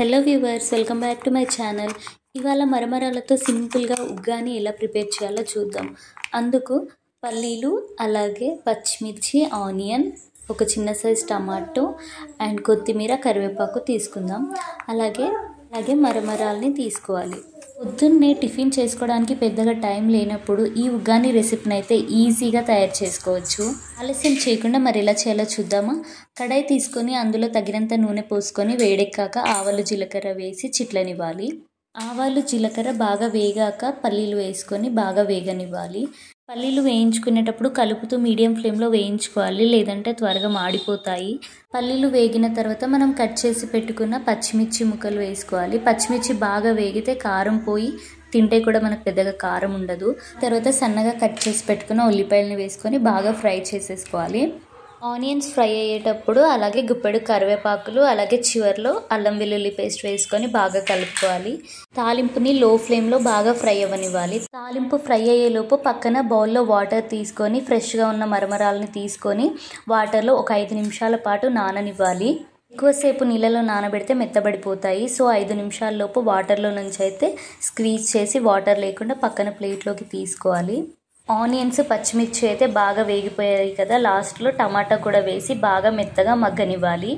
Hello viewers, welcome back to my channel. ఇవాళ మరమరాలతో సింపుల్గా ఉగ్గాని ఎలా ప్రిపేర్ చేయాలో చూద్దాం. అందుకు పల్లీలు, అలాగే పచ్చిమిర్చి, ఆనియన్, ఒక చిన్న సైజ్ టమాటో అండ్ కొత్తిమీర, కరివేపాకు తీసుకుందాం. అలాగే మరమరాలని తీసుకోవాలి. పొద్దున్నే టిఫిన్ చేసుకోవడానికి పెద్దగా టైం లేనప్పుడు ఈ ఉగ్గాని రెసిపీని అయితే ఈజీగా తయారు చేసుకోవచ్చు. ఆలస్యం చేయకుండా మరి ఎలా చేయాలో చూద్దామా. కడాయి తీసుకొని అందులో తగినంత నూనె పోసుకొని వేడెక్కాక ఆవాలు, జీలకర్ర వేసి చిట్లనివ్వాలి. ఆవాలు, జీలకర్ర బాగా వేగాక పల్లీలు వేసుకొని బాగా వేగనివ్వాలి. పల్లీలు వేయించుకునేటప్పుడు కలుపుతూ మీడియం ఫ్లేమ్లో వేయించుకోవాలి, లేదంటే త్వరగా మాడిపోతాయి. పల్లీలు వేగిన తర్వాత మనం కట్ చేసి పెట్టుకున్న పచ్చిమిర్చి ముక్కలు వేసుకోవాలి. పచ్చిమిర్చి బాగా వేగితే కారం పోయి తింటే కూడా మనకు పెద్దగా కారం ఉండదు. తర్వాత సన్నగా కట్ చేసి పెట్టుకున్న ఉల్లిపాయలని వేసుకొని బాగా ఫ్రై చేసేసుకోవాలి. ఆనియన్స్ ఫ్రై అయ్యేటప్పుడు అలాగే గుప్పెడు కరివేపాకులు, అలాగే చివర్లో అల్లం వెల్లుల్లి పేస్ట్ వేసుకొని బాగా కలుపుకోవాలి. తాలింపుని లో ఫ్లేమ్లో బాగా ఫ్రై అవ్వనివ్వాలి. తాలింపు ఫ్రై అయ్యేలోపు పక్కన బౌల్లో వాటర్ తీసుకొని ఫ్రెష్గా ఉన్న మరమరాలని తీసుకొని వాటర్లో ఒక 5 నిమిషాల పాటు నాననివ్వాలి. ఎక్కువసేపు నీళ్ళలో నానబెడితే మెత్తబడిపోతాయి. సో 5 నిమిషాల్లోపు వాటర్లో నుంచి అయితే స్క్వీజ్ చేసి వాటర్ లేకుండా పక్కన ప్లేట్లోకి తీసుకోవాలి. ఆనియన్స్, పచ్చిమిర్చి అయితే బాగా వేగిపోయాయి కదా, లాస్ట్లో టమాటా కూడా వేసి బాగా మెత్తగా మగ్గనివ్వాలి.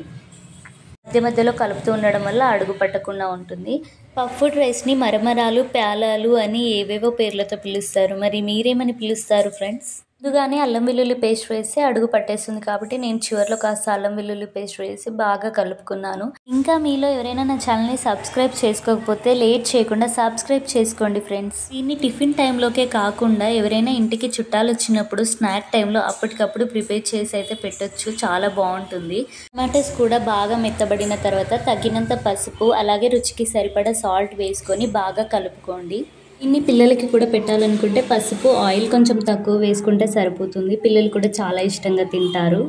మధ్యలో కలుపుతూ ఉండడం వల్ల అడుగు పట్టకుండా ఉంటుంది. పఫ్డ్ రైస్ని మరమరాలు, ప్యాలాలు అని ఏవేవో పేర్లతో పిలుస్తారు. మరి మీరేమని పిలుస్తారు ఫ్రెండ్స్? ముందుగానే అల్లం వెల్లుల్లి పేస్ట్ వేసి అడుగు పట్టేస్తుంది కాబట్టి నేను చివరిలో కాస్త అల్లం వెల్లుల్లి పేస్ట్ వేసి బాగా కలుపుకున్నాను. ఇంకా మీలో ఎవరైనా నా ఛానల్ని సబ్స్క్రైబ్ చేసుకోకపోతే లేట్ చేయకుండా సబ్స్క్రైబ్ చేసుకోండి ఫ్రెండ్స్. దీన్ని టిఫిన్ టైంలోకే కాకుండా ఎవరైనా ఇంటికి చుట్టాలు వచ్చినప్పుడు స్నాక్ టైంలో అప్పటికప్పుడు ప్రిపేర్ చేసి అయితే పెట్టొచ్చు, చాలా బాగుంటుంది. టమాటోస్ కూడా బాగా మెత్తబడిన తర్వాత తగినంత పసుపు, అలాగే రుచికి సరిపడా సాల్ట్ వేసుకొని బాగా కలుపుకోండి. ఇన్ని పిల్లలకి కూడా పెట్టాలనుకుంటే పసుపు, ఆయిల్ కొంచెం తక్కువ వేసుకుంటే సరిపోతుంది. పిల్లలు కూడా చాలా ఇష్టంగా తింటారు.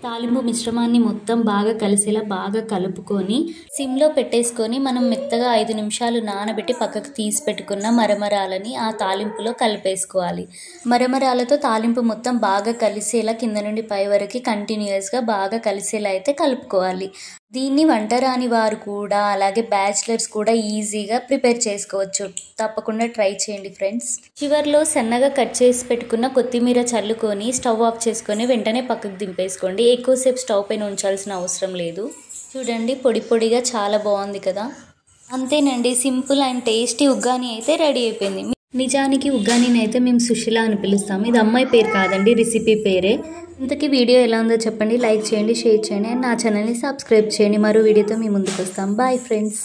తాలింపు మిశ్రమాన్ని మొత్తం బాగా కలిసేలా బాగా కలుపుకొని సిమ్లో పెట్టేసుకొని మనం మెత్తగా 5 నిమిషాలు నానబెట్టి పక్కకు తీసి పెట్టుకున్న మరమరాలని ఆ తాలింపులో కలిపేసుకోవాలి. మరమరాలతో తాలింపు మొత్తం బాగా కలిసేలా కింద నుండి పై వరకు కంటిన్యూస్గా బాగా కలిసేలా అయితే కలుపుకోవాలి. దీన్ని వంట రాని వారు కూడా, అలాగే బ్యాచిలర్స్ కూడా ఈజీగా ప్రిపేర్ చేసుకోవచ్చు. తప్పకుండా ట్రై చేయండి ఫ్రెండ్స్. చివర్లో సన్నగా కట్ చేసి పెట్టుకున్న కొత్తిమీర చల్లుకొని స్టవ్ ఆఫ్ చేసుకొని వెంటనే పక్కకు దింపేసుకోండి. ఎక్కువసేపు స్టవ్ పైన ఉంచాల్సిన అవసరం లేదు. చూడండి, పొడి పొడిగా చాలా బాగుంది కదా. అంతేనండి, సింపుల్ అండ్ టేస్టీ ఉగ్గాని అయితే రెడీ అయిపోయింది. నిజానికి ఉగ్గానిని అయితే మేము సుశీల అని పిలుస్తాము. ఇది అమ్మాయి పేరు కాదండి, రెసిపీ పేరే. ఇంతకీ వీడియో ఎలా ఉందో చెప్పండి, లైక్ చేయండి, షేర్ చేయండి అండ్ నా ఛానల్ని సబ్స్క్రైబ్ చేయండి. మరో వీడియోతో మీ ముందుకు వస్తాం. Bye friends.